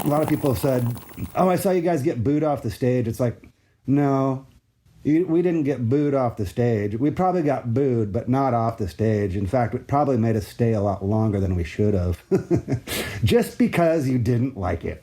A lot of people have said, "Oh, I saw you guys get booed off the stage." It's like, no, we didn't get booed off the stage. We probably got booed, but not off the stage. In fact, it probably made us stay a lot longer than we should have, just because you didn't like it.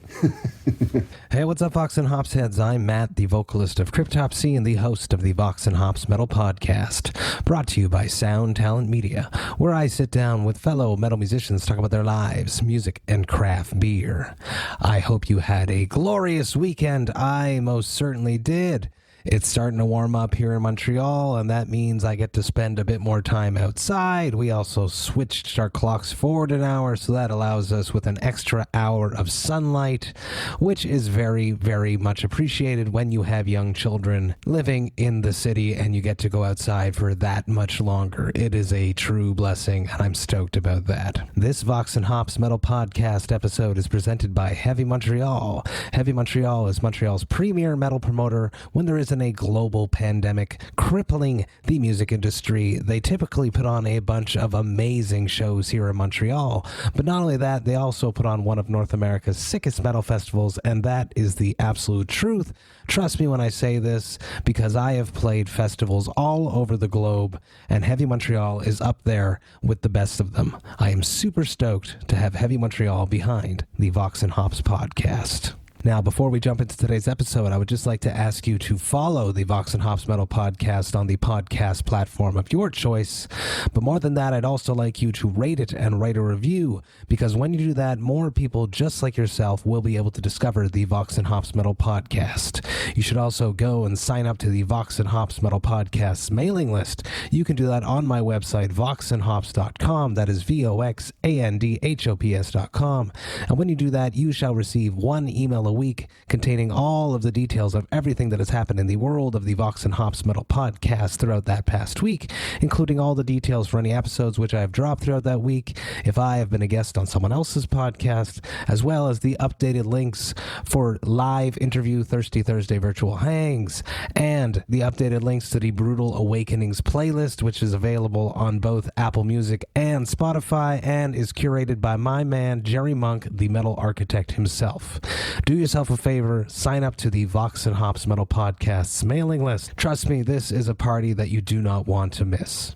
Hey, what's up, Vox and Hops heads? I'm Matt, the vocalist of Cryptopsy and the host of the Vox and Hops Metal Podcast, brought to you by Sound Talent Media, where I sit down with fellow metal musicians to talk about their lives, music, and craft beer. I hope you had a glorious weekend. I most certainly did. It's starting to warm up here in Montreal, and that means I get to spend a bit more time outside. We also switched our clocks forward an hour, so that allows us with an extra hour of sunlight, which is very, very much appreciated when you have young children living in the city and you get to go outside for that much longer. It is a true blessing, and I'm stoked about that. This Vox and Hops Metal Podcast episode is presented by Heavy Montreal. Heavy Montreal is Montreal's premier metal promoter when there is a global pandemic crippling the music industry. They typically put on a bunch of amazing shows here in Montreal, but not only that, they also put on one of North America's sickest metal festivals, and that is the absolute truth. Trust me when I say this, because I have played festivals all over the globe, and Heavy Montreal is up there with the best of them. I am super stoked to have Heavy Montreal behind the Vox and Hops podcast. Now, before we jump into today's episode, I would just like to ask you to follow the Vox and Hops Metal Podcast on the podcast platform of your choice. But more than that, I'd also like you to rate it and write a review, because when you do that, more people just like yourself will be able to discover the Vox and Hops Metal Podcast. You should also go and sign up to the Vox and Hops Metal Podcast's mailing list. You can do that on my website, voxandhops.com. That is VOXANDHOPS.com. And when you do that, you shall receive one email a week containing all of the details of everything that has happened in the world of the Vox and Hops Metal Podcast throughout that past week, including all the details for any episodes which I have dropped throughout that week, if I have been a guest on someone else's podcast, as well as the updated links for live interview Thirsty Thursday virtual hangs, and the updated links to the Brutal Awakenings playlist, which is available on both Apple Music and Spotify, and is curated by my man Jerry Monk, the metal architect himself. Do yourself a favor, sign up to the Vox and Hops Metal Podcast's mailing list. Trust me, this is a party that you do not want to miss.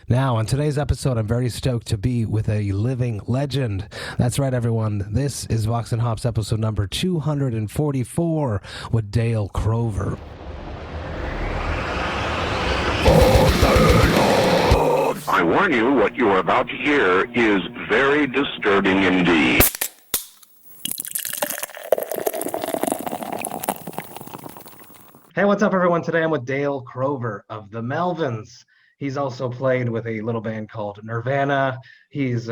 Now, on today's episode, I'm very stoked to be with a living legend. That's right, everyone. This is Vox and Hops episode number 244 with Dale Crover. I warn you, what you are about to hear is very disturbing indeed. Hey, what's up, everyone? Today I'm with Dale Crover of the Melvins. He's also played with a little band called Nirvana. He's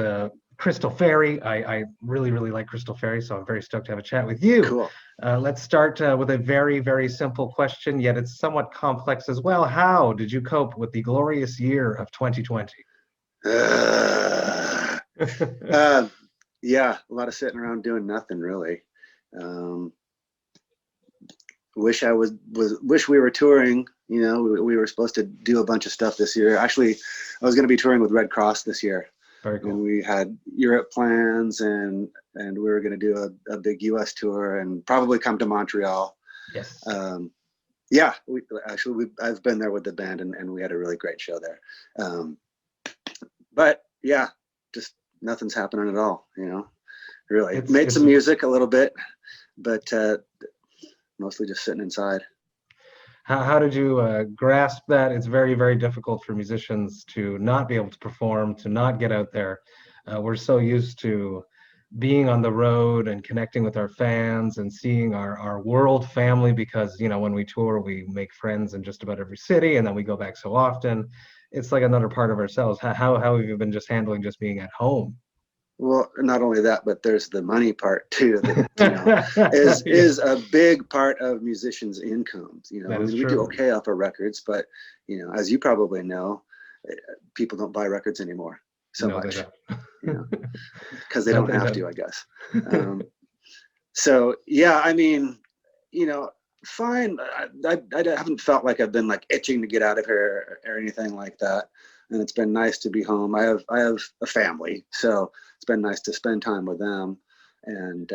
Crystal Fairy. I really, really like Crystal Fairy, so I'm very stoked to have a chat with you. Cool. Let's start with a very, very simple question, yet it's somewhat complex as well. How did you cope with the glorious year of 2020? Yeah, a lot of sitting around doing nothing, really. Wish we were touring. You know, we were supposed to do a bunch of stuff this year. Actually, I was going to be touring with Red Cross this year. Very cool. And we had Europe plans, and we were going to do a big US tour and probably come to Montreal. Yes. Yeah, I've been there with the band, and we had a really great show there. But yeah, just nothing's happening at all. You know, really made some music a little bit, but mostly just sitting inside. How did you grasp that? It's very, very difficult for musicians to not be able to perform, to not get out there. We're so used to being on the road and connecting with our fans and seeing our world family, because, you know, when we tour, we make friends in just about every city, and then we go back so often. It's like another part of ourselves. How have you been just handling just being at home? Well, not only that, but there's the money part too. That, you know, is a big part of musicians' incomes. You know, we do okay off our records, but you know, as you probably know, people don't buy records anymore much. You know, because they don't have to, I guess. So yeah, I mean, you know, fine. I haven't felt like I've been like itching to get out of here or anything like that. And it's been nice to be home. I have a family, so it's been nice to spend time with them. And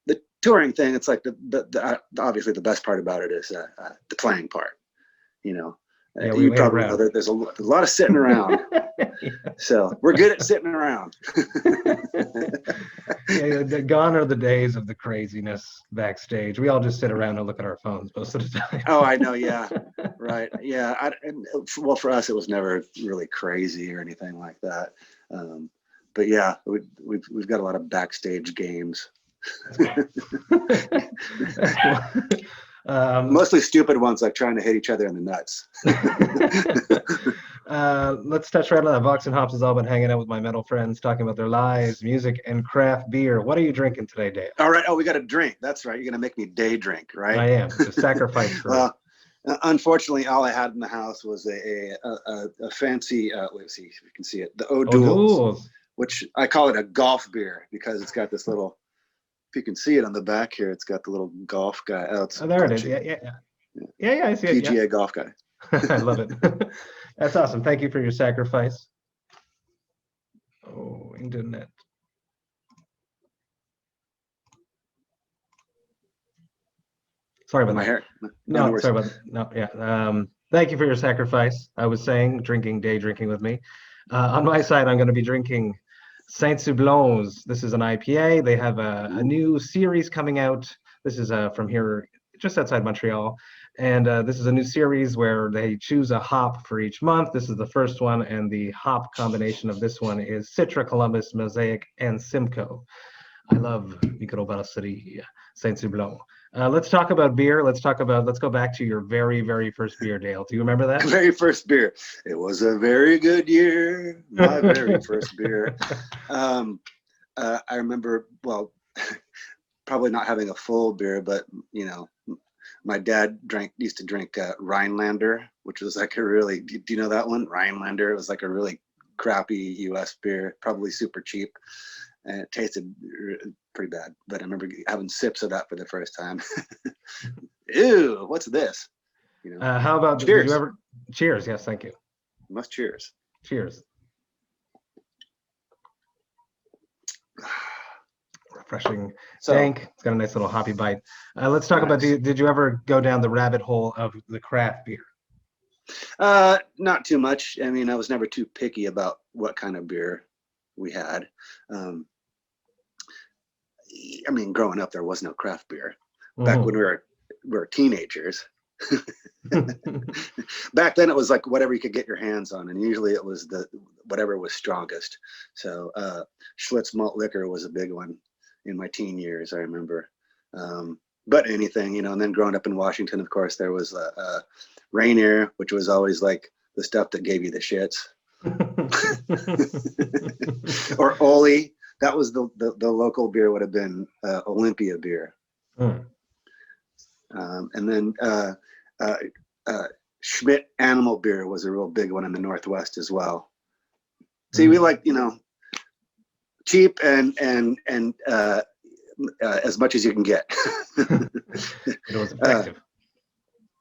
the touring thing, it's like the obviously the best part about it is the playing part. Yeah, you probably know that there's a lot of sitting around. Yeah. So we're good at sitting around. Yeah, gone are the days of the craziness backstage. We all just sit around and look at our phones most of the time. Oh, I know. Yeah. Right. Yeah. Well, for us, it was never really crazy or anything like that. But yeah, we've got a lot of backstage games. Mostly stupid ones, like trying to hit each other in the nuts. Let's touch right on that. Vox&Hops has all been hanging out with my metal friends, talking about their lives, music, and craft beer. What are you drinking today, Dave? All right. Oh, we got a drink. That's right. You're gonna make me day drink, right? I am. It's a sacrifice for. Well, unfortunately, all I had in the house was a fancy. Let's see if you can see it. The O'Doul's, which I call it a golf beer because it's got this little. If you can see it on the back here, it's got the little golf guy. Oh, there it is. Yeah. I see it. PGA golf guy. I love it. That's awesome. Thank you for your sacrifice. Oh, internet. Sorry about my that. hair. No, sorry about that. No, yeah. Thank you for your sacrifice. I was saying, drinking with me. On my side, I'm going to be drinking Saint-Houblon's. This is an IPA. They have a new series coming out. This is from here, just outside Montreal. And this is a new series where they choose a hop for each month. This is the first one, and the hop combination of this one is Citra, Columbus, Mosaic, and Simcoe. I love microbrasserie Saint-Houblon. Let's talk about beer. Let's go back to your very, very first beer, Dale. Do you remember that? Very first beer. It was a very good year. My very first beer. I remember, well, probably not having a full beer, but my dad used to drink Rhinelander, which was like a really, do you know that one? Rhinelander. It was like a really crappy US beer, probably super cheap. And it tasted pretty bad, but I remember having sips of that for the first time. Ew, what's this? How about cheers? Did you ever? Cheers, yes, thank you. Must cheers. Cheers. Refreshing, dank. It's got a nice little hoppy bite. Let's talk about. Did you ever go down the rabbit hole of the craft beer? Not too much. I mean, I was never too picky about what kind of beer we had. I mean, growing up, there was no craft beer. Back when we were teenagers. Back then, it was like whatever you could get your hands on, and usually it was whatever was strongest. So Schlitz malt liquor was a big one in my teen years, I remember. But anything, and then growing up in Washington, of course, there was Rainier, which was always like the stuff that gave you the shits. Or Oli. That was the local beer would have been Olympia beer. And then Schmidt Animal Beer was a real big one in the Northwest as well. See, we like, cheap and as much as you can get. It was effective.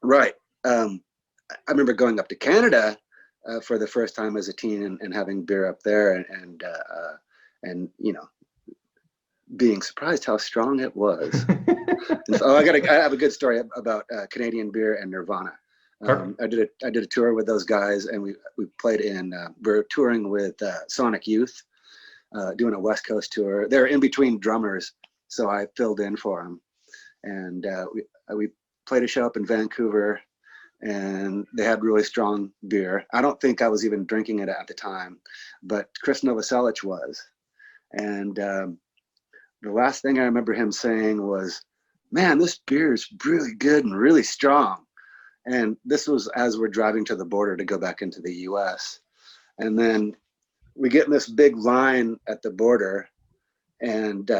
Right. I remember going up to Canada for the first time as a teen and having beer up there and being surprised how strong it was. So I have a good story about Canadian beer and Nirvana. I did a tour with those guys, and we played we're touring with Sonic Youth, doing a West Coast tour. They're in between drummers, so I filled in for them. And we played a show up in Vancouver, and they had really strong beer. I don't think I was even drinking it at the time, but Chris Novoselic was. And the last thing I remember him saying was, "Man, this beer is really good and really strong." And this was as we're driving to the border to go back into the US. And then we get in this big line at the border, and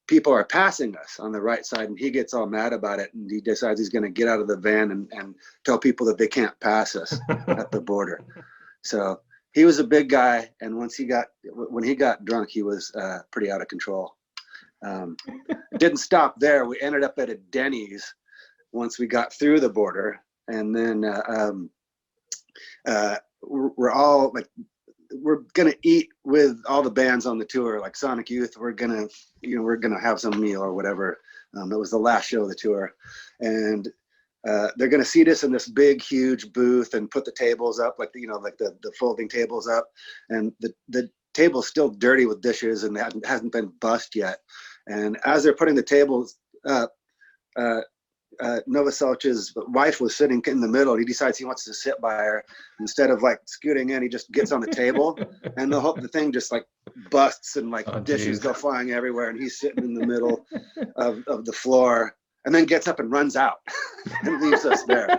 people are passing us on the right side, and he gets all mad about it, and he decides he's going to get out of the van and tell people that they can't pass us at the border. So he was a big guy, and when he got drunk, he was pretty out of control. It didn't stop there. We ended up at a Denny's once we got through the border, and then we're all like, we're gonna eat with all the bands on the tour, like Sonic Youth. We're gonna have some meal or whatever. It was the last show of the tour, and they're gonna seat us in this big, huge booth and put the tables up, like the folding tables up, and the table's still dirty with dishes and hasn't been bussed yet. And as they're putting the tables up, Novoselch's wife was sitting in the middle, and he decides he wants to sit by her. Instead of like scooting in, he just gets on the table, and the thing just like busts, and like dishes go flying everywhere, and he's sitting in the middle of the floor, and then gets up and runs out and leaves us there.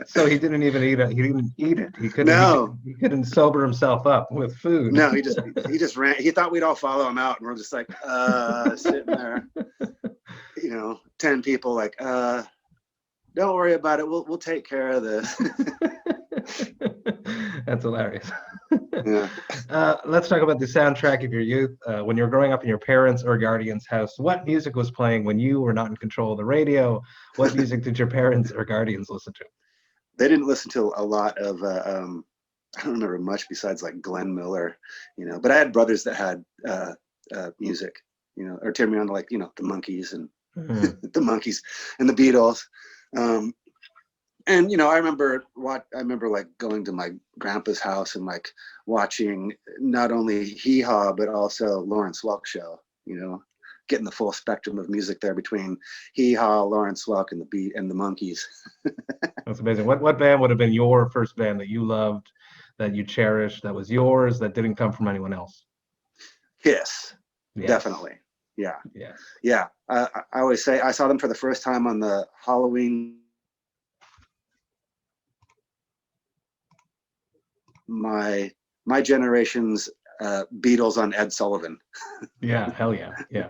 So he didn't even eat it. He didn't eat it. He couldn't sober himself up with food. No, he just ran. He thought we'd all follow him out, and we're just like sitting there. 10 people like, don't worry about it. We'll take care of this. That's hilarious. Yeah. Let's talk about the soundtrack of your youth. When you were growing up in your parents' or guardians' house, what music was playing when you were not in control of the radio? What music did your parents or guardians listen to? They didn't listen to a lot of, I don't remember much besides like Glenn Miller, but I had brothers that had music, or turned me on to like, the Monkees and the Monkees and the Beatles. And I remember like going to my grandpa's house and like watching not only Hee Haw but also Lawrence Welk show. Getting the full spectrum of music there between Hee Haw, Lawrence Welk, and the Monkees. That's amazing. What band would have been your first band that you loved, that you cherished, that was yours, that didn't come from anyone else? Kiss, yes. Definitely. Yeah. Yes. Yeah. I always say I saw them for the first time on the Halloween. My generation's Beatles on Ed Sullivan. Yeah, hell yeah, yeah.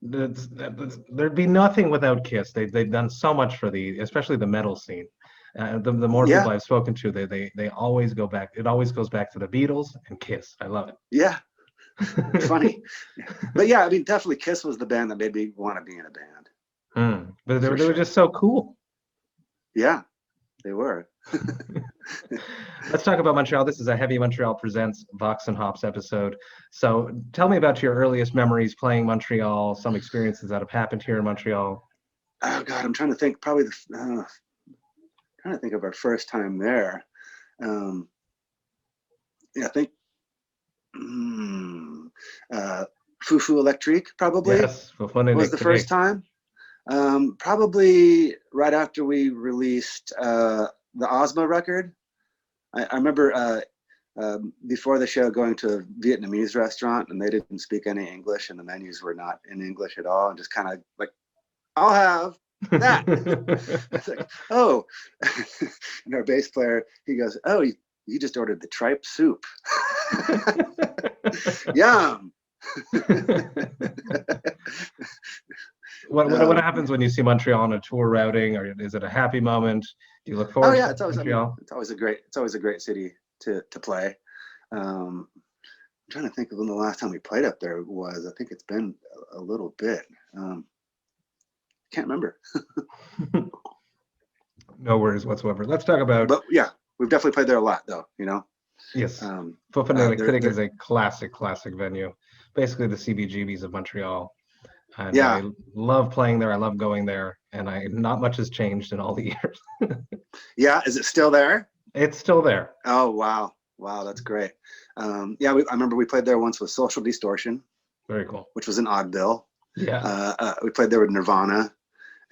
There'd be nothing without Kiss. They've done so much for especially the metal scene. The more people I've spoken to, they always go back. It always goes back to the Beatles and Kiss. I love it. Yeah. Funny. But yeah, I mean, definitely Kiss was the band that made me want to be in a band. But they were just so cool. Yeah, they were. Let's talk about Montreal. This is a Heavy Montreal Presents Vox&Hops episode. So tell me about your earliest memories playing Montreal, some experiences that have happened here in Montreal. Oh God, I'm trying to think. Probably trying to think of our first time there. I think Foo Electric probably was the first time. Probably right after we released the Ozma record. I remember before the show going to a Vietnamese restaurant, and they didn't speak any English, and the menus were not in English at all, and just kind of like, I'll have that. It's like, oh. And our bass player, he goes, oh, you just ordered the tripe soup. Yum. What happens when you see Montreal on a tour routing, or is it a happy moment? Do you look forward to Montreal? It's always a great city to play. I'm trying to think of when the last time we played up there was. I think it's been a little bit. Can't remember. No worries whatsoever. Let's talk about. But yeah, we've definitely played there a lot, though. Yes. Eclectic is a classic venue. Basically, the CBGBs of Montreal. And yeah. I love playing there. I love going there, and not much has changed in all the years. Yeah, is it still there? It's still there. Oh wow, that's great. I remember we played there once with Social Distortion. Very cool. Which was an odd bill. Yeah. We played there with Nirvana,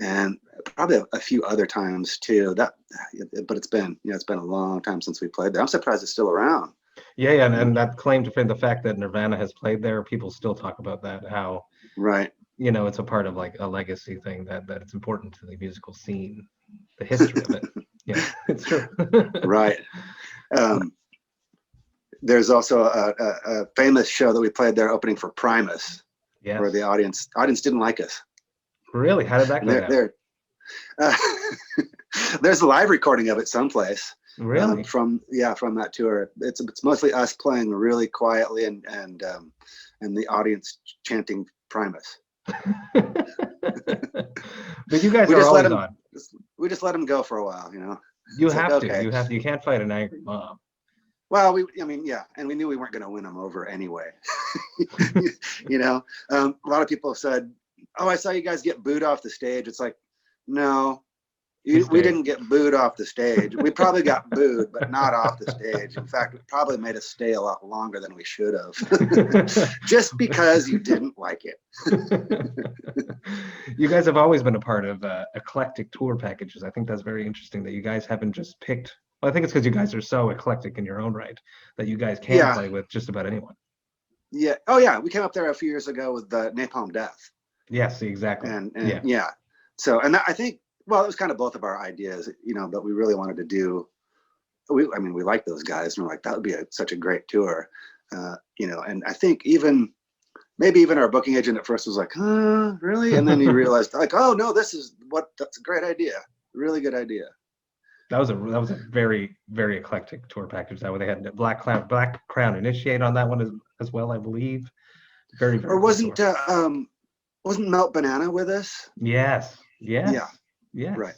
and probably a few other times too. But it's been a long time since we played there. I'm surprised it's still around. Yeah, and that claim to fame, the fact that Nirvana has played there, people still talk about that. How right. It's a part of like a legacy thing that it's important to the musical scene, the history of it. Yeah, it's true. Right. There's also a famous show that we played there opening for Primus, where the audience didn't like us. Really? How did that go down? There's a live recording of it someplace. Really? From that tour. It's mostly us playing really quietly and the audience chanting Primus. But you guys are always on. We just let him go for a while, You have to. You can't fight an angry mob. Well, I mean, yeah, and we knew we weren't going to win them over anyway. A lot of people have said, "Oh, I saw you guys get booed off the stage." It's like, no, we didn't get booed off the stage. We probably got booed, but not off the stage. In fact, it probably made us stay a lot longer than we should have, just because you didn't like it. You guys have always been a part of eclectic tour packages. I think that's very interesting that you guys haven't just picked. Well, I think it's because you guys are so eclectic in your own right that you guys can play with just about anyone. Yeah. Oh, yeah. We came up there a few years ago with the Napalm Death. Yes, exactly. And yeah. So, and I think, well, it was kind of both of our ideas, but we really wanted to do. We like those guys, and we're like, that would be such a great tour, And I think maybe even our booking agent at first was like, really? And then he realized, like, oh no, that's a great idea, really good idea. That was a very, very eclectic tour package. That way they had Black Crown Initiate on that one as well, I believe. Very, very. Or wasn't Melt Banana with us? Yes. Yeah. Yes. Right.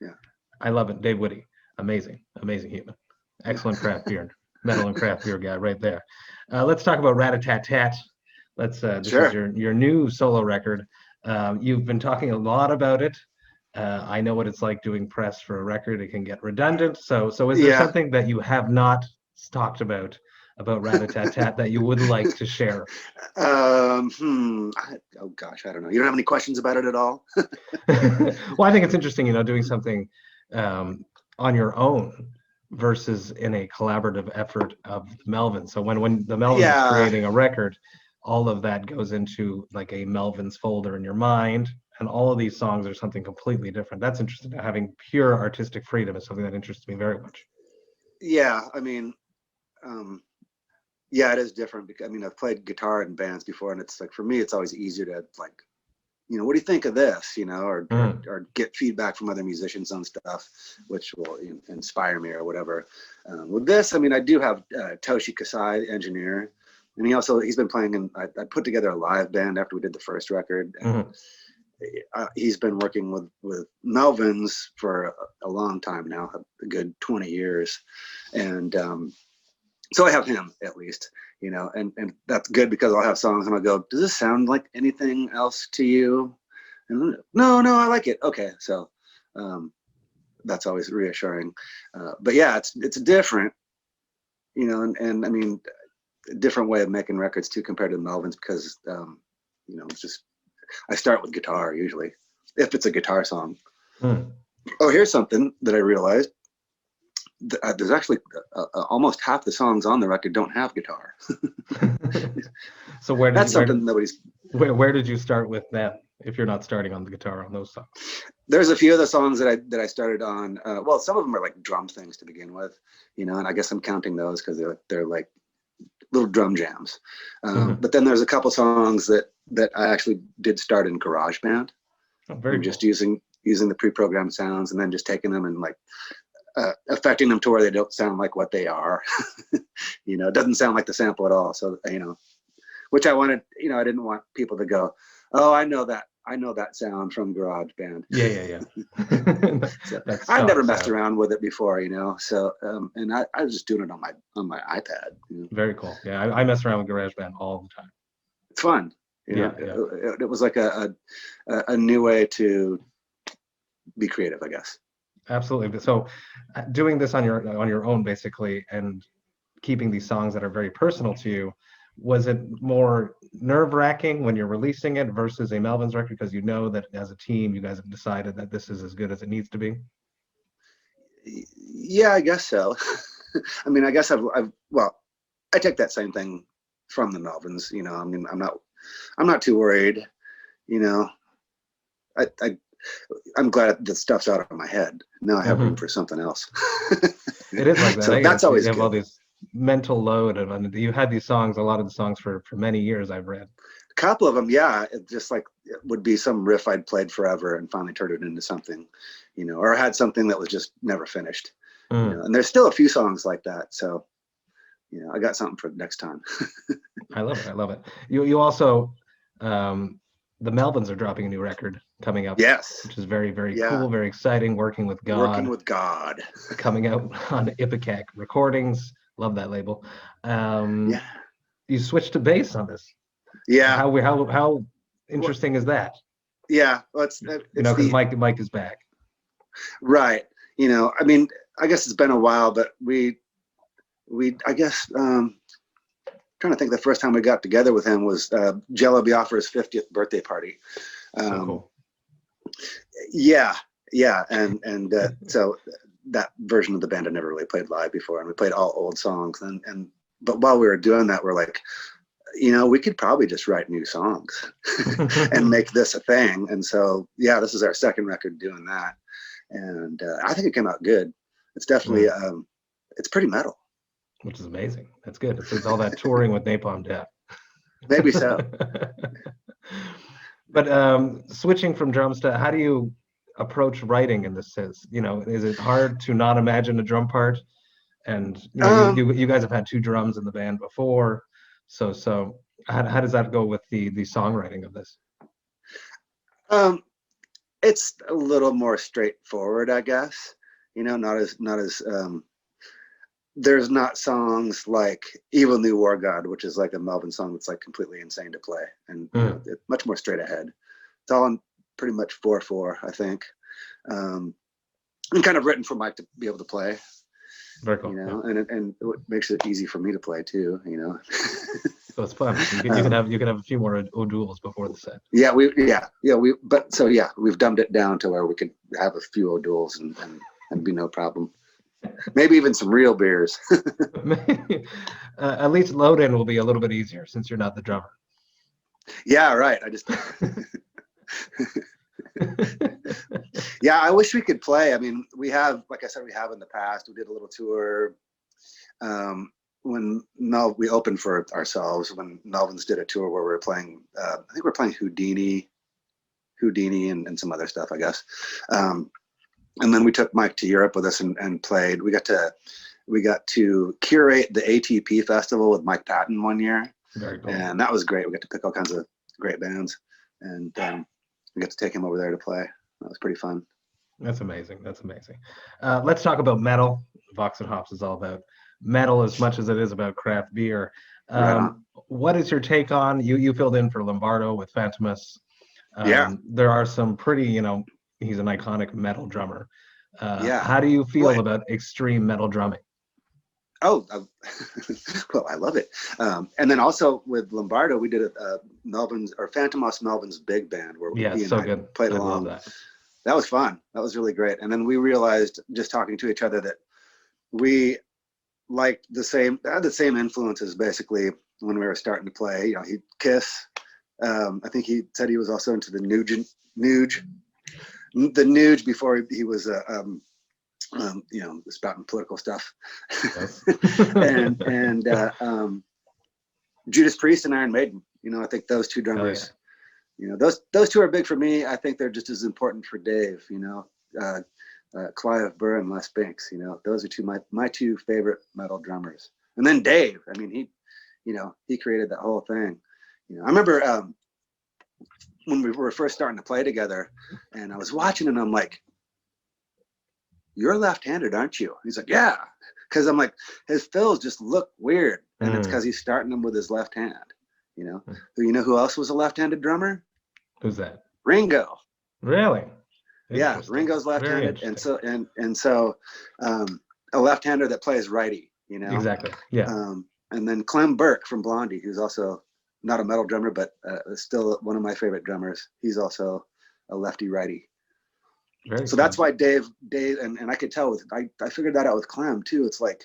Yeah. I love it. Dave Woody, amazing human, excellent craft beer, metal and craft beer guy right there. Let's talk about Rat-a-Tat-Tat. This is your new solo record. You've been talking a lot about it. I know what it's like doing press for a record. It can get redundant. So is there something that you have not talked about Rat-a-Tat-Tat that you would like to share? Oh gosh, I don't know. You don't have any questions about it at all? Well, I think it's interesting, doing something on your own versus in a collaborative effort of Melvins. So when the Melvins is creating a record, all of that goes into like a Melvins folder in your mind, and all of these songs are something completely different. That's interesting. Having pure artistic freedom is something that interests me very much. Yeah, I mean, it is different because I've played guitar in bands before, and it's like, for me, it's always easier to like, what do you think of this? Or get feedback from other musicians on stuff, which will inspire me or whatever. With this, I do have Toshi Kasai, the engineer, and he's been playing in. I put together a live band after we did the first record. And he's been working with Melvins for a long time now, a good 20 years, and so I have him at least, and that's good because I'll have songs and I'll go, does this sound like anything else to you? And no, I like it. Okay, so that's always reassuring. But yeah, it's different, and a different way of making records too compared to Melvins because it's just I start with guitar usually if it's a guitar song. Oh, here's something that I realized. There's actually almost half the songs on the record don't have guitar. So where did you start with that? If you're not starting on the guitar on those songs, there's a few of the songs that I started on. Well, some of them are like drum things to begin with, and I guess I'm counting those because they're like little drum jams. But then there's a couple songs that I actually did start in GarageBand. Oh, very cool. Just using the pre-programmed sounds and then just taking them and like affecting them to where they don't sound like what they are. It doesn't sound like the sample at all. So, which I wanted, I didn't want people to go, oh, I know that sound from GarageBand. Yeah. So I've never messed around with it before, so, and I was just doing it on my iPad. Very cool. Yeah. I mess around with GarageBand all the time. It's fun. It was like a new way to be creative, I guess. Absolutely. So doing this on your own basically and keeping these songs that are very personal to you, was it more nerve-wracking when you're releasing it versus a Melvins record because that as a team you guys have decided that this is as good as it needs to be? Yeah, I guess so. I guess I take that same thing from the Melvins, I'm not too worried, I'm glad the stuff's out of my head. Now I have room for something else. It is like that. So that's always good. You have all these mental load, and you had these songs, a lot of the songs for many years I've read. A couple of them, yeah. It just like it would be some riff I'd played forever and finally turned it into something, or I had something that was just never finished. And there's still a few songs like that. So, I got something for next time. I love it. You also, the Melvins are dropping a new record coming up. Yes. Which is very, very cool, very exciting. Working with God. Coming out on Ipecac Recordings. Love that label. Yeah. You switched to bass on this. Yeah. How interesting is that? Yeah. Well, it's because Mike is back. Right. I mean, I guess it's been a while, but we I guess trying to think, the first time we got together with him was Jello Biafra's 50th birthday party. So cool. Yeah. And so that version of the band I never really played live before, and we played all old songs. But while we were doing that, we're like, we could probably just write new songs and make this a thing. And so, yeah, this is our second record doing that. And I think it came out good. It's definitely, it's pretty metal. Which is amazing. That's good. It's all that touring with Napalm Death. Maybe so. But switching from drums to, how do you approach writing in this sense? Is it hard to not imagine a drum part? And you guys have had 2 drums in the band before. So how does that go with the songwriting of this? It's a little more straightforward, I guess. Not as there's not songs like Evil New War God, which is like a Melvin song that's like completely insane to play, and it's much more straight ahead. It's all on pretty much 4/4, I think, and kind of written for Mike to be able to play. Very cool. And it makes it easy for me to play too. So it's fun. You can have a few more O'Douls before the set. Yeah, we've dumbed it down to where we could have a few O'Douls and be no problem. Maybe even some real beers. At least load in will be a little bit easier since you're not the drummer. Yeah, right. Yeah, I wish we could play. I mean, we have, like I said, we have in the past. We did a little tour when we opened for ourselves, when Melvins did a tour where we were playing, I think we're playing Houdini and some other stuff, I guess. And then we took Mike to Europe with us and played. We got to curate the ATP festival with Mike Patton one year. Very cool. And that was great. We got to pick all kinds of great bands, and we got to take him over there to play. That was pretty fun. That's amazing. Let's talk about metal. Vox&Hops is all about metal as much as it is about craft beer. What is your take on, you filled in for Lombardo with Phantomus? There are some pretty, he's an iconic metal drummer. How do you feel about extreme metal drumming? Well, I love it. And then also with Lombardo, we did a Phantomus Melvins big band where he and I played along. That was fun. That was really great. And then we realized, just talking to each other, that we liked the same influences basically when we were starting to play. He'd Kiss. I think he said he was also into the Nuge before he was spouting political stuff. and Judas Priest and Iron Maiden. I think those 2 drummers. Those 2 are big for me. I think they're just as important for Dave. Clive Burr and Les Binks. Those are my 2 favorite metal drummers. And then Dave. I mean, he created that whole thing. I remember when we were first starting to play together, and I was watching, and I'm like, "You're left-handed, aren't you?" He's like, "Yeah," because I'm like, his fills just look weird, and it's because he's starting them with his left hand. Who else was a left-handed drummer? Who's that? Ringo. Really? Yeah, Ringo's left-handed, and so a left-hander that plays righty. Exactly. Yeah. And then Clem Burke from Blondie, who's also not a metal drummer, but still one of my favorite drummers. He's also a lefty righty. So that's why Dave, and I could tell I figured that out with Clem too. It's like,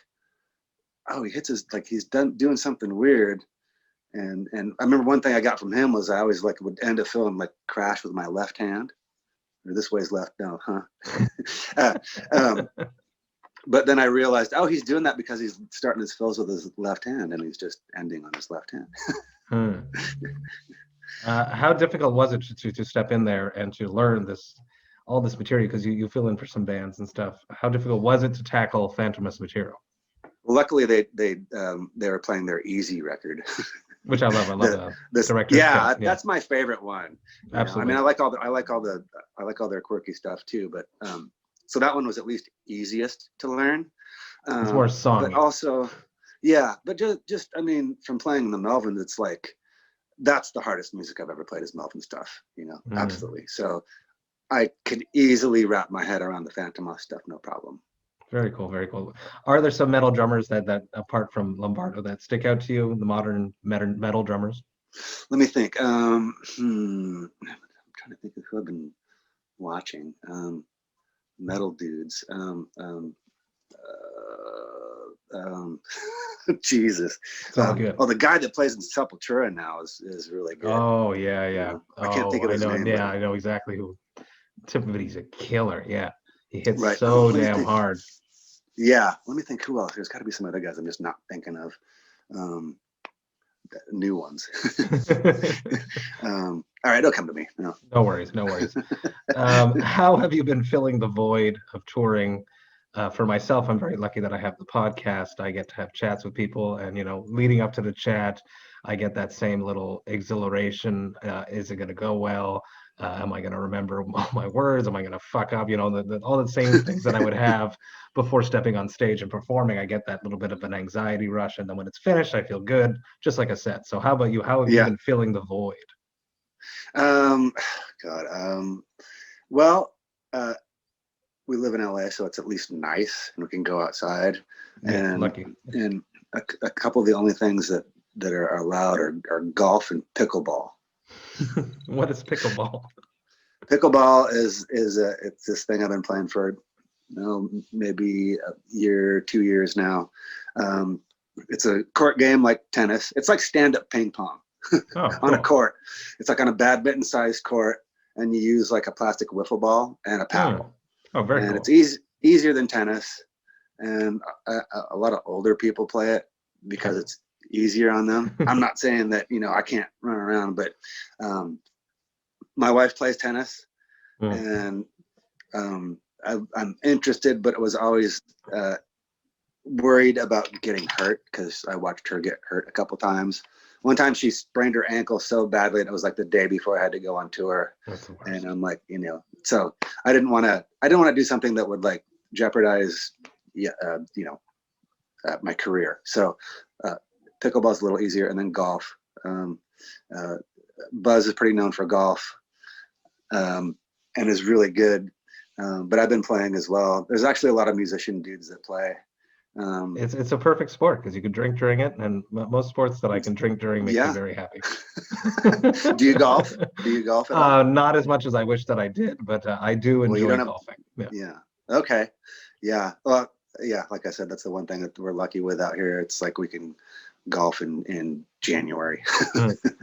he hits he's doing something weird. And I remember one thing I got from him was I always would end a fill and crash with my left hand. Or this way's left now, huh? But then I realized, he's doing that because he's starting his fills with his left hand, and he's just ending on his left hand. How difficult was it to step in there and to learn all this material? Because you fill in for some bands and stuff. How difficult was it to tackle Phantomus material? Well, luckily they were playing their Easy record. Which I love. I love the director's cut. That's my favorite one. Absolutely. I mean, I like all their quirky stuff too. But so that one was at least easiest to learn. It's more song. But also, Yeah, but just I mean, from playing the Melvins, it's like that's the hardest music I've ever played is Melvin stuff. Absolutely. So I could easily wrap my head around the Phantom stuff, no problem. Very cool, very cool. Are there some metal drummers that apart from Lombardo that stick out to you? The modern metal drummers. Let me think. I'm trying to think of who I've been watching. Metal dudes. Jesus. The guy that plays in Sepultura now is really good. Oh yeah. I can't think of his name. Yeah, I know exactly who. But he's a killer. Yeah, he hits so damn hard. Yeah, let me think who else. There's got to be some other guys I'm just not thinking of. New ones. All right, it'll come to me. No worries. How have you been filling the void of touring? For myself, I'm very lucky that I have the podcast. I get to have chats with people, and leading up to the chat, I get that same little exhilaration. Is it going to go well? Am I going to remember all my words? Am I going to fuck up? All the same things that I would have before stepping on stage and performing. I get that little bit of an anxiety rush, and then when it's finished, I feel good, just like a set. So how about you? How have you been filling the void? We live in LA, so it's at least nice, and we can go outside. And lucky. And a couple of the only things that are allowed are golf and pickleball. What is pickleball? Pickleball is it's this thing I've been playing for maybe a year, 2 years now. It's a court game like tennis. It's like stand-up ping pong on a court. It's like on a badminton-sized court, and you use like a plastic wiffle ball and a paddle. Oh, very cool. And it's easier than tennis, and a lot of older people play it because it's easier on them. I'm not saying that I can't run around, but my wife plays tennis, and I'm interested, but it was always worried about getting hurt because I watched her get hurt a couple times. One time she sprained her ankle so badly, and it was like the day before I had to go on tour. And I'm like, so I didn't want to do something that would like jeopardize, my career. So pickleball's a little easier, and then golf. Buzz is pretty known for golf, and is really good. But I've been playing as well. There's actually a lot of musician dudes that play. It's a perfect sport because you can drink during it, and most sports that I can drink during make me very happy. Do you golf? At all? Not as much as I wish that I did, but I do enjoy golfing. Yeah. Okay. Yeah. Well, yeah. Like I said, that's the one thing that we're lucky with out here. It's like we can golf in January.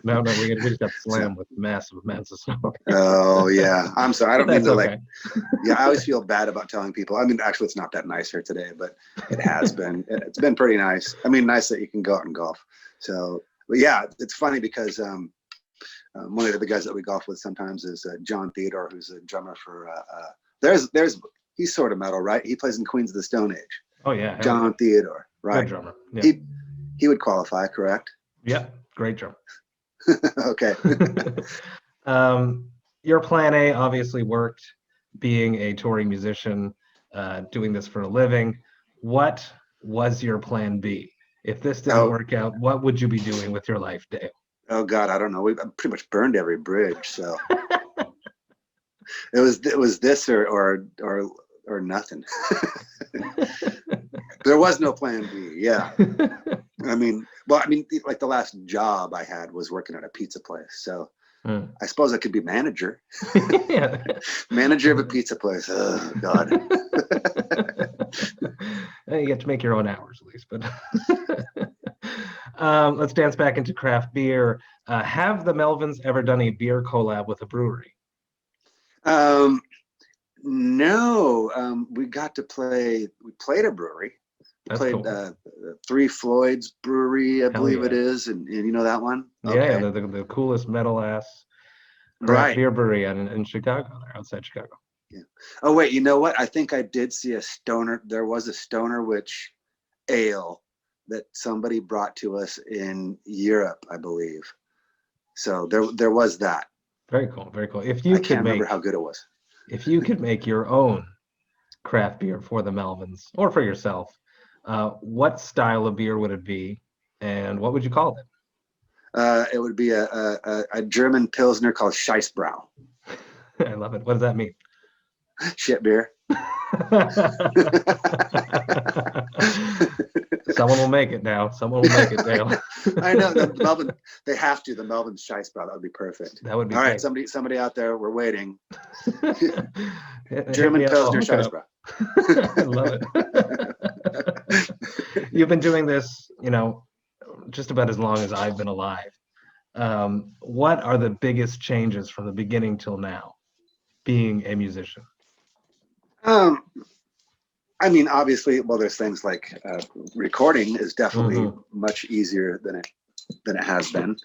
No, we just got slammed with massive amounts of snow. Oh yeah, I'm sorry. I don't mean to Yeah, I always feel bad about telling people. I mean, actually, it's not that nice here today, but it has been. It's been pretty nice. I mean, nice that you can go out and golf. So, but yeah, it's funny because one of the guys that we golf with sometimes is John Theodore, who's a drummer for. He's sort of metal, right? He plays in Queens of the Stone Age. Oh yeah, John Theodore, right? Good drummer. Yeah. He would qualify, correct? Yep, great drummer. Okay. Your plan A obviously worked, being a touring musician, doing this for a living. What was your plan B? If this didn't work out, what would you be doing with your life, Dave? Oh God, I don't know. We've pretty much burned every bridge, so it was this or nothing. There was no plan B. Yeah. I mean, like the last job I had was working at a pizza place. So I suppose I could be manager. Manager of a pizza place. Oh, God. You get to make your own hours at least. But let's dance back into craft beer. Have the Melvins ever done a beer collab with a brewery? No. We got to play. We played a brewery. Played cool. Three Floyds Brewery, I believe it is, and you know that one. Yeah, the coolest metal ass craft beer brewery in Chicago, there outside Chicago. Yeah. Oh wait, you know what? I think I did see a Stoner. There was a Stoner Witch ale that somebody brought to us in Europe, I believe. So there was that. Very cool, very cool. I can't remember how good it was. If you could make your own craft beer for the Melvins or for yourself, What style of beer would it be, and what would you call it? It would be a German Pilsner called Scheissbrau. I love it. What does that mean? Shit beer. Someone will make it now. Someone will make it, Dale. I know the Melvin. They have to. The Melvin Scheissbrau. That would be perfect. That would be all great. right. Somebody out there, we're waiting. Hit German me up. Pilsner I'll look Scheissbrau. I love it. You've been doing this, just about as long as I've been alive. What are the biggest changes from the beginning till now, being a musician? I mean, obviously, well, there's things like recording is definitely much easier than it has been.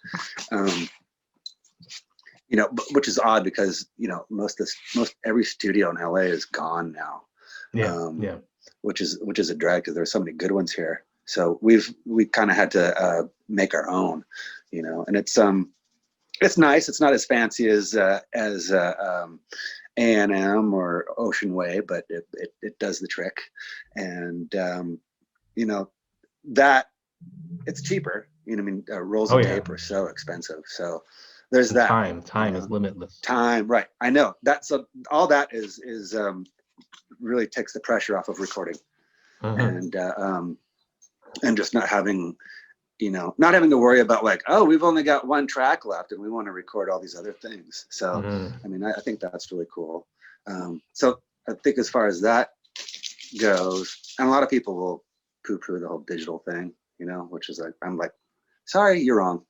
Which is odd because most every studio in LA is gone now. Yeah. Which is a drag because there's so many good ones here. So we kind of had to make our own, and it's nice. It's not as fancy as A&M or Ocean Way, but it does the trick. And that it's cheaper. Rolls of tape are so expensive. So there's that. Time is limitless. Time, right? I know. That's all that is really takes the pressure off of recording, and just not having to worry about like, oh, we've only got one track left and we want to record all these other things. So, I think that's really cool. So I think as far as that goes, and a lot of people will poo-poo the whole digital thing, which is like, I'm like, sorry, you're wrong.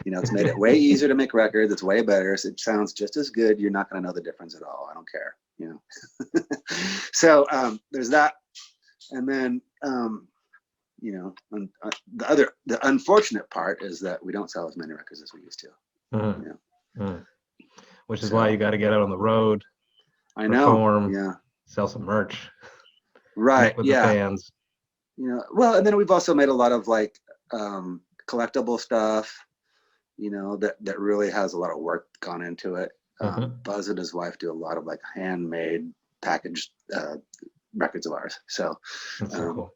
It's made it way easier to make records. It's way better. It sounds just as good. You're not going to know the difference at all. I don't care, So there's that. And then, the unfortunate part is that we don't sell as many records as we used to. Which is why you got to get out on the road. I know. Perform, sell some merch. Right. With the fans. Well, and then we've also made a lot of like collectible stuff, that really has a lot of work gone into it. Buzz and his wife do a lot of like handmade packaged records of ours. So that's so cool.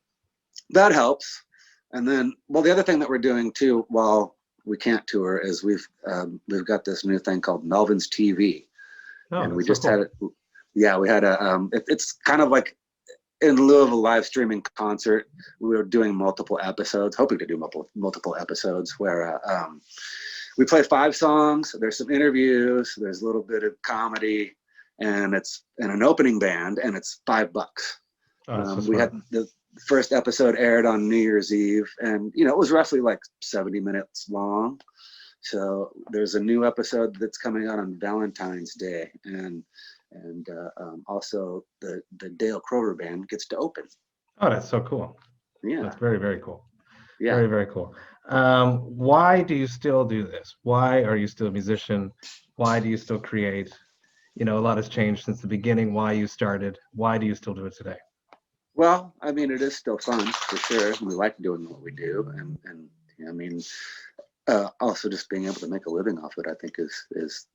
That helps. And then, well, the other thing that we're doing too, while we can't tour, is we've got this new thing called Melvins TV, and we just had it. Yeah, we had it's kind of like in lieu of a live streaming concert. We were doing multiple episodes, hoping to do multiple episodes where we play 5 songs. There's some interviews. There's a little bit of comedy, and it's in an opening band, and it's $5. We had the first episode aired on New Year's Eve, and it was roughly like 70 minutes long. So there's a new episode that's coming out on Valentine's Day, and also the Dale Crover band gets to open. Oh, that's so cool. Yeah, that's very, very cool. Yeah, very, very cool. Why do you still do this? Why are you still a musician? Why do you still create? A lot has changed since the beginning. Why you started? Why do you still do it today? Well, it is still fun for sure. We like doing what we do, and also just being able to make a living off it, I think is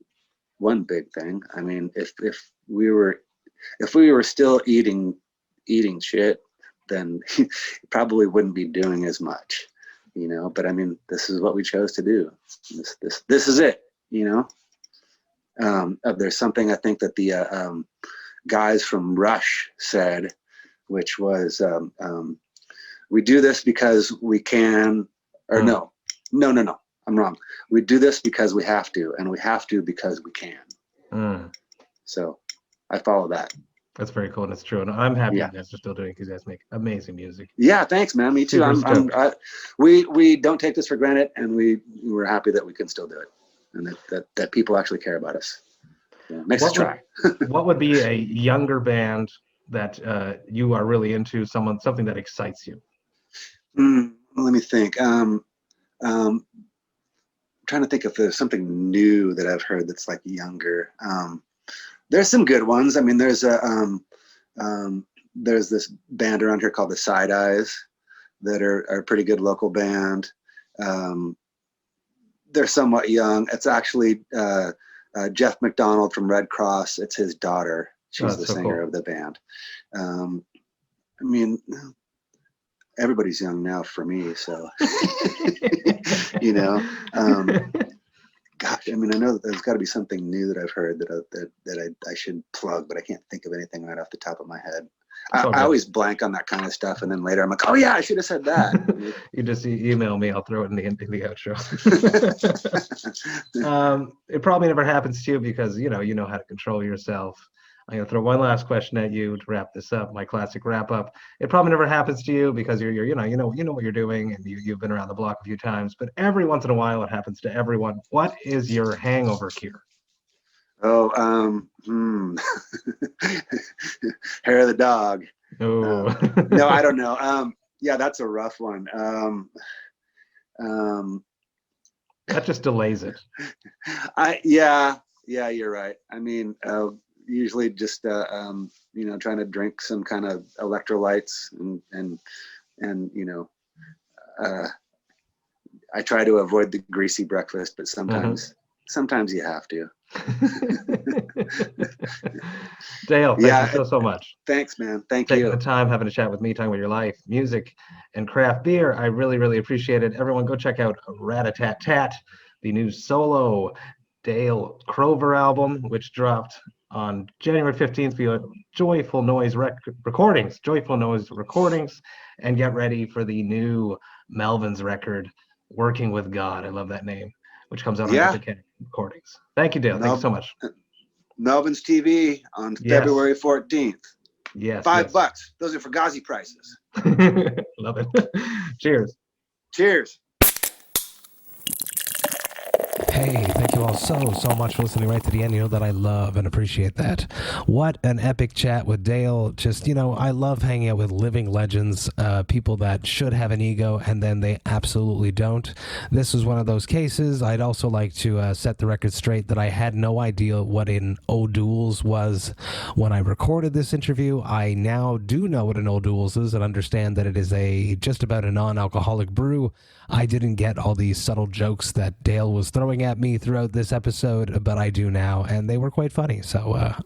one big thing. If we were still eating shit, then probably wouldn't be doing as much, But this is what we chose to do. This is it, There's something I think that the guys from Rush said, which was, we do this because we can, or no, I'm wrong. We do this because we have to, and we have to because we can. So I follow that. That's very cool, and it's true. And I'm happy you guys are still doing it because you guys make amazing music. Yeah, thanks, man. Me too. We don't take this for granted, and we're happy that we can still do it, and that people actually care about us. Makes us try. What would be a younger band that you are really into, something that excites you? Let me think. I'm trying to think if there's something new that I've heard that's like younger. There's some good ones. There's this band around here called the Side Eyes that are a pretty good local band. They're somewhat young. It's actually Jeff McDonald from Red Cross. It's his daughter. She's the singer of the band. everybody's young now for me. So, gosh, I mean, I know that there's got to be something new that I've heard that I should plug, but I can't think of anything right off the top of my head. I always blank on that kind of stuff, and then later I'm like, oh yeah, I should have said that. You just email me, I'll throw it in the outro. It probably never happens to you because you know how to control yourself. I'm gonna throw one last question at you to wrap this up, my classic wrap up. It probably never happens to you because you know what you're doing, and you've been around the block a few times, but every once in a while it happens to everyone. What is your hangover cure? Oh, hair of the dog. Oh, no, I don't know. Yeah, that's a rough one. that just delays it. Yeah, you're right. I mean, usually just trying to drink some kind of electrolytes and I try to avoid the greasy breakfast, but sometimes you have to. Dale, thank you so much. Thanks, man. Thank you. Taking the time, having a chat with me, talking about your life, music, and craft beer. I really, really appreciate it. Everyone go check out Rat-a-Tat-Tat, the new solo Dale Crover album, which dropped on January 15th via Joyful Noise Recordings, and get ready for the new Melvins record, Working with God. I love that name, which comes out on Epic Recordings. Thank you, Dale. Thank you so much. Melvins TV on February 14th. Yes. $5. Those are for Ghazi prices. Love it. Cheers. Cheers. Hey, thank you all so much for listening right to the end. You know that I love and appreciate that. What an epic chat with Dale. Just, I love hanging out with living legends, people that should have an ego and then they absolutely don't. This was one of those cases. I'd also like to set the record straight that I had no idea what an O'Doul's was when I recorded this interview. I now do know what an O'Doul's is and understand that it is just about a non-alcoholic brew. I didn't get all these subtle jokes that Dale was throwing at me throughout this episode, but I do now, and they were quite funny. So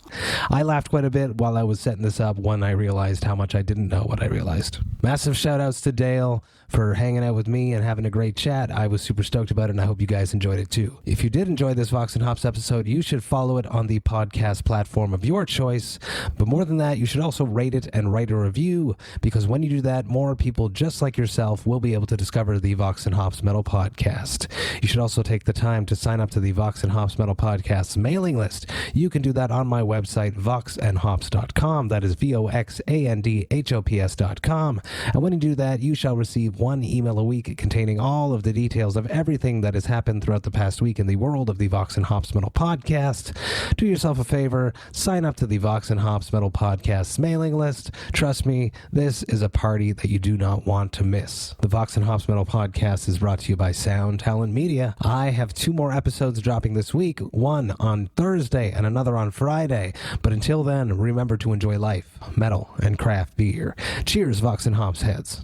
I laughed quite a bit while I was setting this up when I realized how much I didn't know what I realized. Massive shout outs to Dale for hanging out with me and having a great chat. I was super stoked about it, and I hope you guys enjoyed it too. If you did enjoy this Vox and Hops episode, you should follow it on the podcast platform of your choice. But more than that, you should also rate it and write a review, because when you do that, more people just like yourself will be able to discover the Vox and Hops Metal Podcast. You should also take the time to sign up to the Vox and Hops Metal Podcast's mailing list. You can do that on my website, voxandhops.com. That is VOXANDHOPS.com. And when you do that, you shall receive one email a week containing all of the details of everything that has happened throughout the past week in the world of the Vox and Hops Metal Podcast. Do yourself a favor, sign up to the Vox and Hops Metal Podcast's mailing list. Trust me, this is a party that you do not want to miss. The Vox and Hops Metal Podcast is brought to you by Saint-Houblon Media. I have 2 more episodes dropping this week, one on Thursday and another on Friday. But until then, remember to enjoy life, metal, and craft beer. Cheers, Vox and Hops heads.